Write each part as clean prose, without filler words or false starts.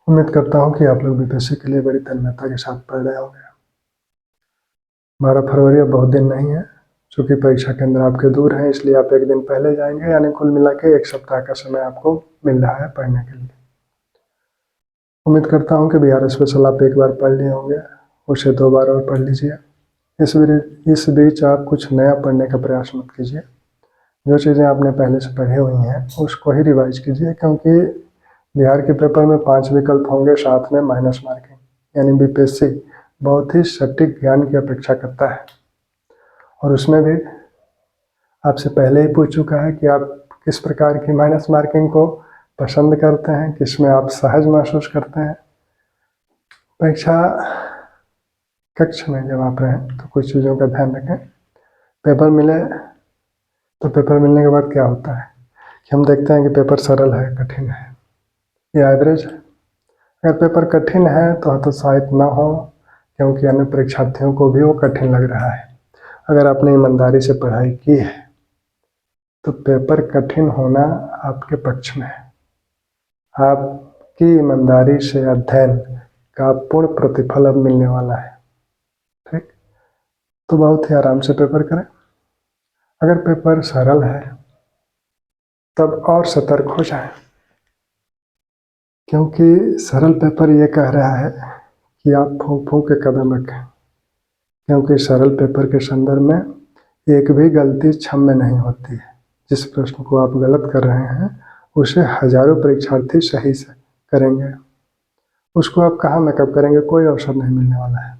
उम्मीद करता हूँ कि आप लोग बीपीएससी के लिए बड़ी तन्मयता के साथ पढ़ रहे होंगे। 12 फरवरी अब बहुत दिन नहीं है, चूँकि परीक्षा केंद्र आपके दूर हैं, इसलिए आप एक दिन पहले जाएंगे, यानी कुल मिला के 1 सप्ताह का समय आपको मिल रहा है पढ़ने के लिए। उम्मीद करता हूँ कि बिहार स्पेशल आप एक बार पढ़ लिए होंगे, उसे 2 बार और पढ़ लीजिए। इस बीच आप कुछ नया पढ़ने का प्रयास मत कीजिए। जो चीज़ें आपने पहले से पढ़ी हुई हैं उसको ही रिवाइज कीजिए, क्योंकि बिहार के पेपर में 5 विकल्प होंगे, साथ में माइनस मार्किंग, यानी बीपीएससी बहुत ही सटीक ज्ञान की अपेक्षा करता है। और उसमें भी आपसे पहले ही पूछ चुका है कि आप किस प्रकार की माइनस मार्किंग को पसंद करते हैं, किसमें आप सहज महसूस करते हैं। परीक्षा कक्ष में जब आप रहें तो कुछ चीज़ों का ध्यान रखें। पेपर मिले तो पेपर मिलने के बाद क्या होता है कि हम देखते हैं कि पेपर सरल है, कठिन है या एवरेज है। अगर पेपर कठिन है तो हतोत्साहित ना हो, क्योंकि अन्य परीक्षार्थियों को भी वो कठिन लग रहा है। अगर आपने ईमानदारी से पढ़ाई की है तो पेपर कठिन होना आपके पक्ष में है। आपकी ईमानदारी से अध्ययन का पूर्ण प्रतिफल अब मिलने वाला है। ठीक, तो बहुत ही आराम से पेपर करें। अगर पेपर सरल है तब और सतर्क हो जाएं, क्योंकि सरल पेपर ये कह रहा है कि आप फूंक फूंक के कदम रखें, क्योंकि सरल पेपर के संदर्भ में एक भी गलती क्षम्य नहीं होती है। जिस प्रश्न को आप गलत कर रहे हैं उसे हजारों परीक्षार्थी सही से करेंगे, उसको आप कहाँ मेकअप करेंगे, कोई अवसर नहीं मिलने वाला है।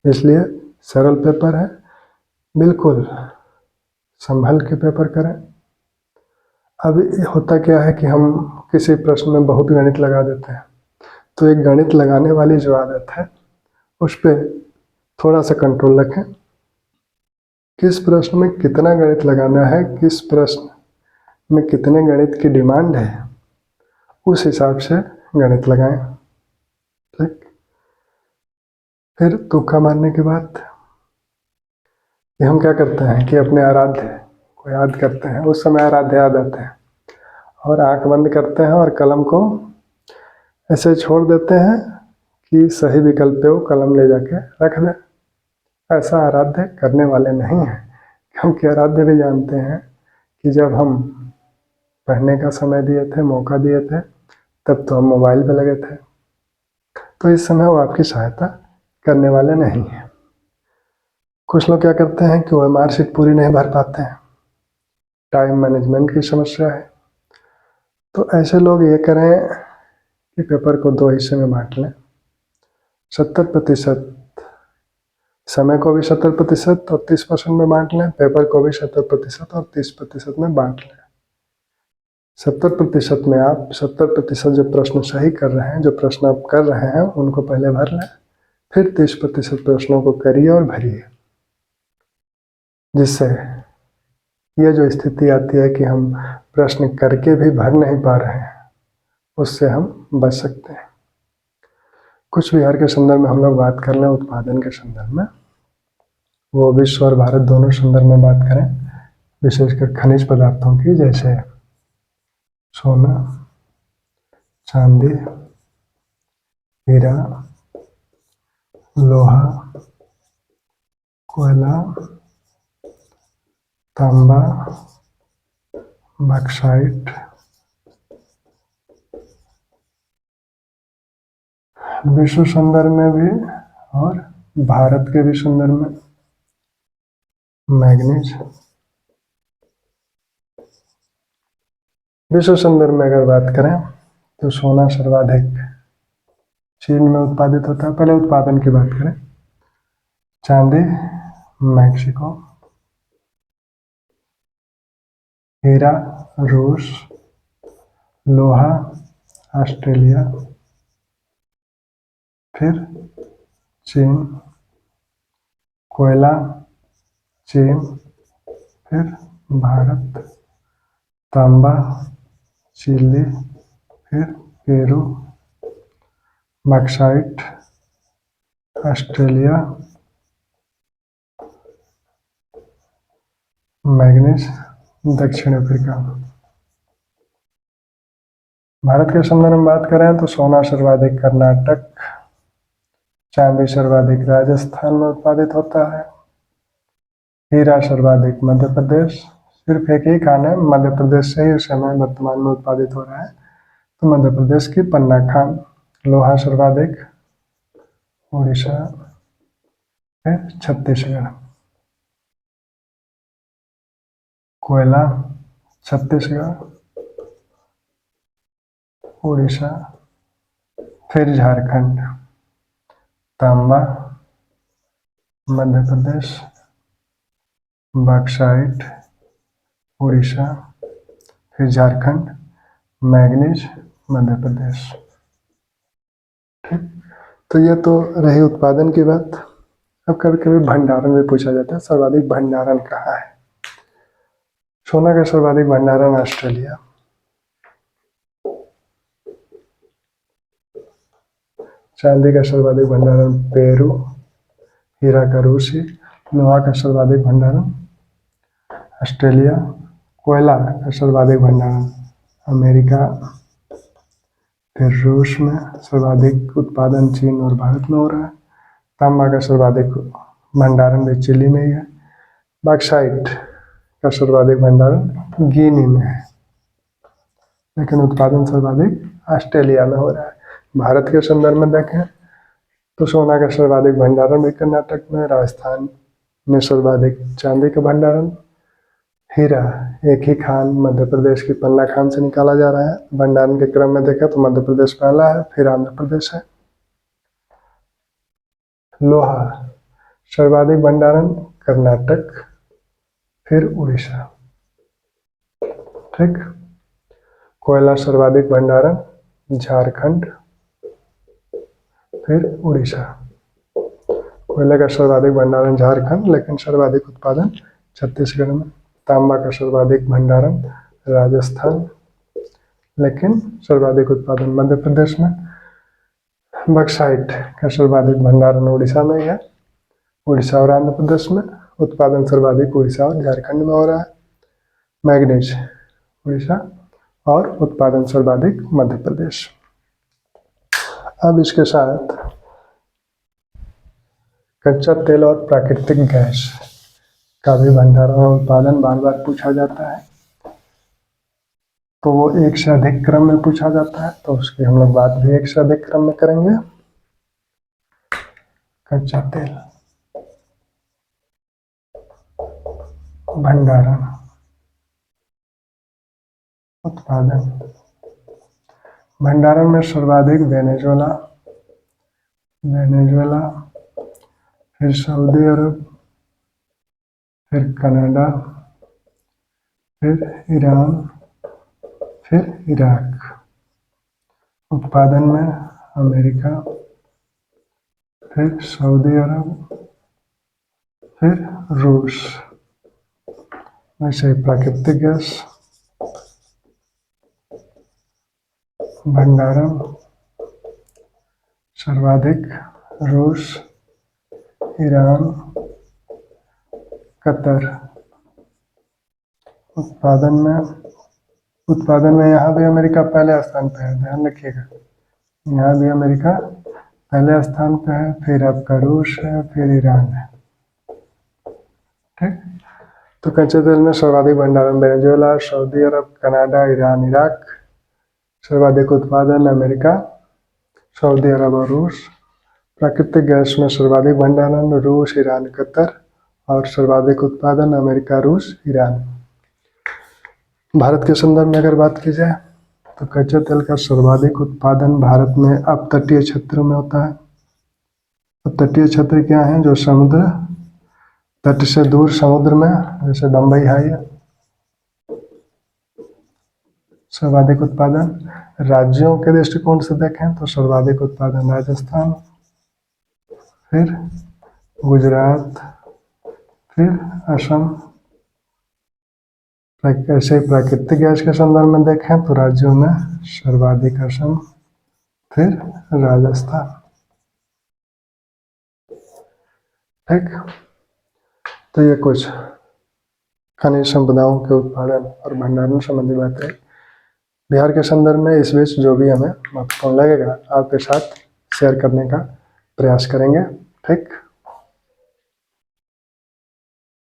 इसलिए सरल पेपर है, बिल्कुल संभल के पेपर करें। अब होता क्या है कि हम किसी प्रश्न में बहुत गणित लगा देते हैं, तो एक गणित लगाने वाली जो आदत है उस पर थोड़ा सा कंट्रोल रखें। किस प्रश्न में कितना गणित लगाना है, किस प्रश्न में कितने गणित की डिमांड है, उस हिसाब से गणित लगाएं। ठीक, फिर तुक्का मारने के बाद ये हम क्या करते हैं कि अपने आराध्य को याद करते हैं। उस समय आराध्य याद आते हैं और आंख बंद करते हैं और कलम को ऐसे छोड़ देते हैं कि सही विकल्प पे वो कलम ले जाके रख दें। ऐसा आराध्य करने वाले नहीं हैं, क्योंकि आराध्य भी जानते हैं कि जब हम पढ़ने का समय दिए थे, मौका दिए थे, तब तो हम मोबाइल पे लगे थे, तो इस समय वो आपकी सहायता करने वाले नहीं हैं। कुछ लोग क्या करते हैं कि वो मार्कशीट पूरी नहीं भर पाते हैं, टाइम मैनेजमेंट की समस्या है। तो ऐसे लोग ये करें कि पेपर को 2 हिस्से में बांट लें। 70% समय को भी 70% और 30% में बांट लें, पेपर को भी 70% और 30% में बांट लें। 70% में आप 70% जो प्रश्न सही कर रहे हैं, जो प्रश्न आप कर रहे हैं उनको पहले भर लें, फिर 30% प्रश्नों को करिए और भरिए, जिससे ये जो स्थिति आती है कि हम प्रश्न करके भी भर नहीं पा रहे हैं, उससे हम बच सकते हैं। कुछ बिहार के संदर्भ में हम लोग बात कर लें, उत्पादन के संदर्भ में, वो विश्व और भारत दोनों संदर्भ में बात करें, विशेषकर खनिज पदार्थों की, जैसे सोना, चांदी, हीरा, लोहा, कोयला, तांबा, बॉक्साइट, विश्व संदर्भ में भी और भारत के भी संदर्भ में मैग्नीज। विश्व संदर्भ में अगर बात करें तो सोना सर्वाधिक चीन में उत्पादित होता है। पहले उत्पादन की बात करें, चांदी मैक्सिको, हीरा रूस, लोहा ऑस्ट्रेलिया, फिर चीन, कोयला चीन, फिर भारत, तांबा चिली, फिर पेरू, बॉक्साइट ऑस्ट्रेलिया, मैग्नीज दक्षिण अफ्रीका। भारत के संदर्भ में बात करें तो सोना सर्वाधिक कर्नाटक, चांदी सर्वाधिक राजस्थान में उत्पादित होता है, हीरा सर्वाधिक मध्य प्रदेश। सिर्फ एक ही खान है मध्य प्रदेश से ही इस समय वर्तमान में उत्पादित हो रहा है, तो मध्य प्रदेश की पन्ना खान। लोहा सर्वाधिक उड़ीसा, फिर छत्तीसगढ़। कोयला छत्तीसगढ़, उड़ीसा, फिर झारखंड। तांबा मध्य प्रदेश, बॉक्साइट उड़ीसा, फिर झारखंड। मैग्नीज मध्य प्रदेश। ठीक, तो ये तो रही उत्पादन की बात। अब कभी कभी भंडारण भी पूछा जाता है, सर्वाधिक भंडारण कहाँ है। सोना का सर्वाधिक भंडारण ऑस्ट्रेलिया, चांदी का सर्वाधिक भंडारण पेरू, हीरा का रूसी, लोहा का सर्वाधिक भंडारण ऑस्ट्रेलिया, कोयला का सर्वाधिक भंडारण अमेरिका, फिर रूस में सर्वाधिक उत्पादन चीन और भारत में हो रहा है। तांबा का सर्वाधिक भंडारण भी चिली में ही है। बॉक्साइट का सर्वाधिक भंडारण गिनी में है, लेकिन उत्पादन सर्वाधिक ऑस्ट्रेलिया में हो रहा है। भारत के संदर्भ में देखें तो सोना का सर्वाधिक भंडारण भी कर्नाटक में, राजस्थान में सर्वाधिक चांदी का भंडारण। हीरा एक ही खान मध्य प्रदेश की पन्ना खान से निकाला जा रहा है। भंडारण के क्रम में देखें तो मध्य प्रदेश पहला है, फिर आंध्र प्रदेश है। लोहा सर्वाधिक भंडारण कर्नाटक, फिर उड़ीसा। ठीक, कोयला सर्वाधिक भंडारण झारखंड, फिर उड़ीसा। कोयले का सर्वाधिक भंडारण झारखंड, लेकिन सर्वाधिक उत्पादन छत्तीसगढ़ में। तांबा का सर्वाधिक भंडारण राजस्थान, लेकिन सर्वाधिक उत्पादन मध्य प्रदेश में। बॉक्साइट का सर्वाधिक भंडारण उड़ीसा में ही है। उड़ीसा और आंध्र प्रदेश में। उत्पादन सर्वाधिक उड़ीसा और झारखंड में हो रहा है। मैग्नीज उड़ीसा और उत्पादन सर्वाधिक मध्य प्रदेश। अब इसके साथ कच्चा तेल और प्राकृतिक गैस का भी भंडारण और उत्पादन बार बार पूछा जाता है, तो वो एक से अधिक क्रम में पूछा जाता है, तो उसकी हम लोग बात भी एक से अधिक क्रम में करेंगे। कच्चा तेल, भंडारण, उत्पादन। भंडारण में सर्वाधिक वेनेजुएला, फिर सऊदी अरब, फिर कनाडा, फिर ईरान, फिर इराक। उत्पादन में अमेरिका, फिर सऊदी अरब, फिर रूस। वैसे प्राकृतिक गैस, भंडारण सर्वाधिक रूस, ईरान, कतर। उत्पादन में यहाँ भी अमेरिका पहले स्थान पर है, ध्यान रखिएगा। यहाँ भी अमेरिका पहले स्थान पर है, फिर आपका रूस है, फिर ईरान है। ठीक, तो कच्चे तेल में सर्वाधिक भंडारण वेनेजुएला, सऊदी अरब, कनाडा, ईरान, इराक। सर्वाधिक उत्पादन अमेरिका, सऊदी अरब और रूस। प्राकृतिक गैस में सर्वाधिक भंडारण रूस, ईरान, कतर, और सर्वाधिक उत्पादन अमेरिका, रूस, ईरान। भारत के संदर्भ में अगर बात की जाए तो कच्चे तेल का सर्वाधिक उत्पादन भारत में अपतटीय क्षेत्रों में होता है। अपतटीय क्षेत्र क्या है? जो समुद्र तट से दूर समुद्र में, जैसे बम्बई हाई है। सर्वाधिक उत्पादन राज्यों के दृष्टिकोण से देखें तो सर्वाधिक उत्पादन राजस्थान, फिर गुजरात, फिर असम। ऐसे प्राकृतिक गैस के संदर्भ में देखें तो राज्यों में सर्वाधिक असम, फिर राजस्थान। ठीक, तो ये कुछ खनिज संपदाओं के उत्पादन और भंडारण संबंधी बातें। बिहार के संदर्भ में इस बीच जो भी हमें महत्वपूर्ण लगेगा आपके साथ शेयर करने का प्रयास करेंगे। ठीक।